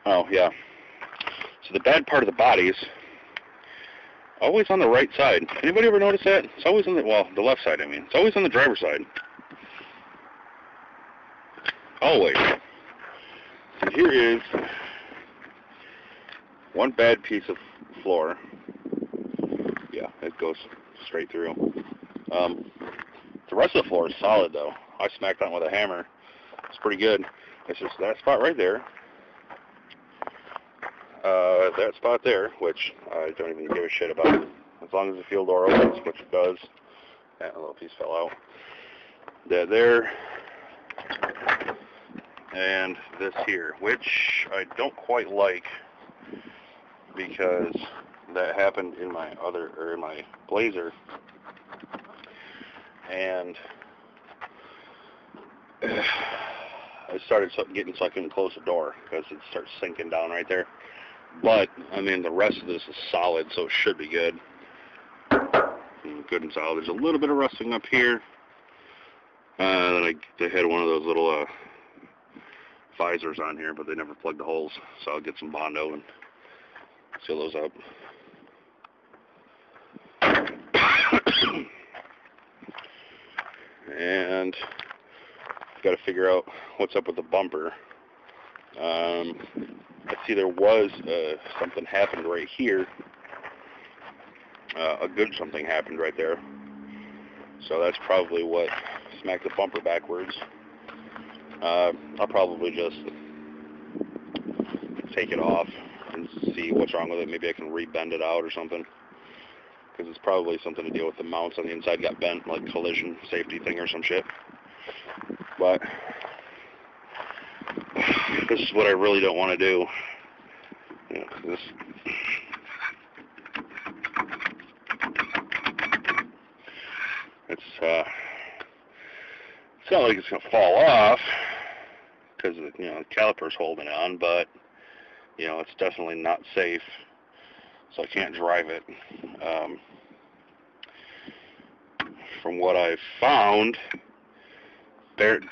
Oh, yeah. So the bad part of the body's always on the right side. Anybody ever notice that? It's always on the left side, I mean. It's always on the driver's side. Always. And here is one bad piece of floor. Yeah, it goes straight through. The rest of the floor is solid, though. I smacked on it with a hammer. It's pretty good. It's just that spot right there. That spot there, which I don't even give a shit about. As long as the fuel door opens, which it does. That little piece fell out. That there. And this here, which I don't quite like because that happened in my Blazer. And I started getting so I couldn't close the door because it starts sinking down right there. But, I mean, the rest of this is solid, so it should be good. Good and solid. There's a little bit of rusting up here. Then they had one of those little visors on here, but they never plugged the holes. So I'll get some Bondo and seal those up. And I've got to figure out what's up with the bumper. I see there was something happened right here. A good something happened right there. So that's probably what smacked the bumper backwards. I'll probably just take it off and see what's wrong with it. Maybe I can re-bend it out or something. Because it's probably something to deal with the mounts on the inside got bent, like collision safety thing or some shit. But this is what I really don't want to do. You know, it's not like it's going to fall off because the caliper's holding on, but it's definitely not safe, so I can't drive it. From what I've found,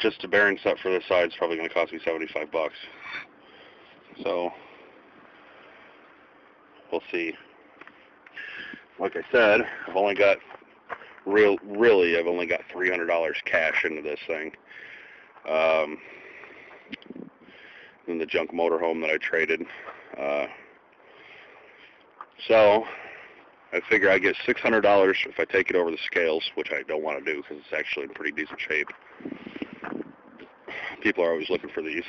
just a bearing set for this side is probably going to cost me $75. So we'll see. Like I said, I've only got I've only got $300 cash into this thing. In the junk motorhome that I traded. So I figure I get $600 if I take it over the scales, which I don't want to do because it's actually in pretty decent shape. People are always looking for these.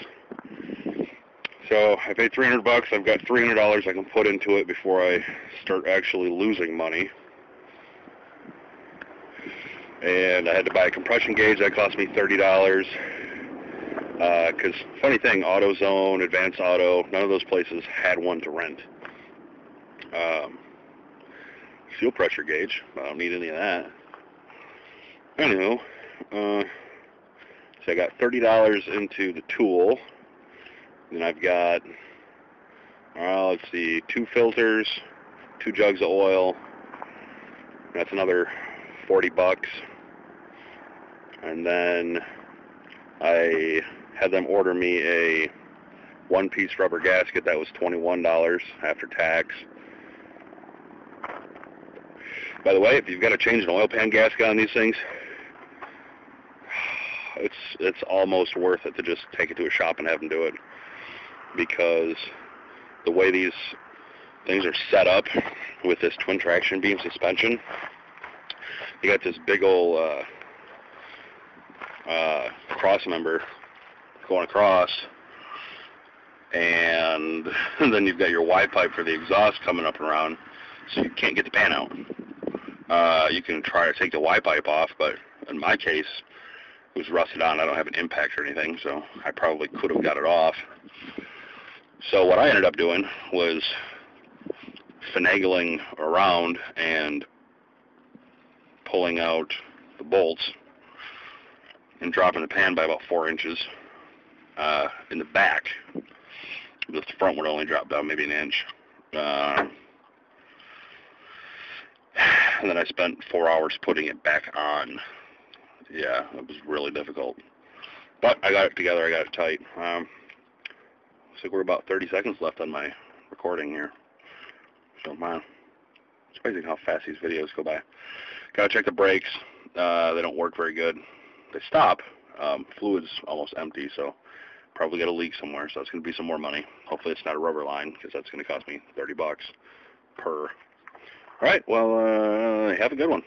So I paid $300. I've got $300 I can put into it before I start actually losing money. And I had to buy a compression gauge. That cost me $30. Because, funny thing, AutoZone, Advanced Auto, none of those places had one to rent. Fuel pressure gauge. I don't need any of that. Anywho, so I got $30 into the tool. Then I've got, let's see, 2 filters, 2 jugs of oil. That's another $40. And then I had them order me a 1-piece rubber gasket that was $21 after tax. By the way, if you've got to change an oil pan gasket on these things, it's almost worth it to just take it to a shop and have them do it, because the way these things are set up with this twin traction beam suspension, you got this big old cross member going across, and then you've got your Y pipe for the exhaust coming up and around, so you can't get the pan out. You can try to take the Y pipe off, but in my case, it was rusted on. I don't have an impact or anything, so I probably could have got it off. So what I ended up doing was finagling around and pulling out the bolts and dropping the pan by about 4 inches in the back. The front would only drop down maybe an inch. And then I spent 4 hours putting it back on. Yeah, it was really difficult. But I got it together. I got it tight. Looks like we're about 30 seconds left on my recording here. So, man, it's amazing how fast these videos go by. Gotta check the brakes. They don't work very good. They stop. Fluid's almost empty, so probably got a leak somewhere, so that's going to be some more money. Hopefully it's not a rubber line, because that's going to cost me $30 per. All right, well, have a good one.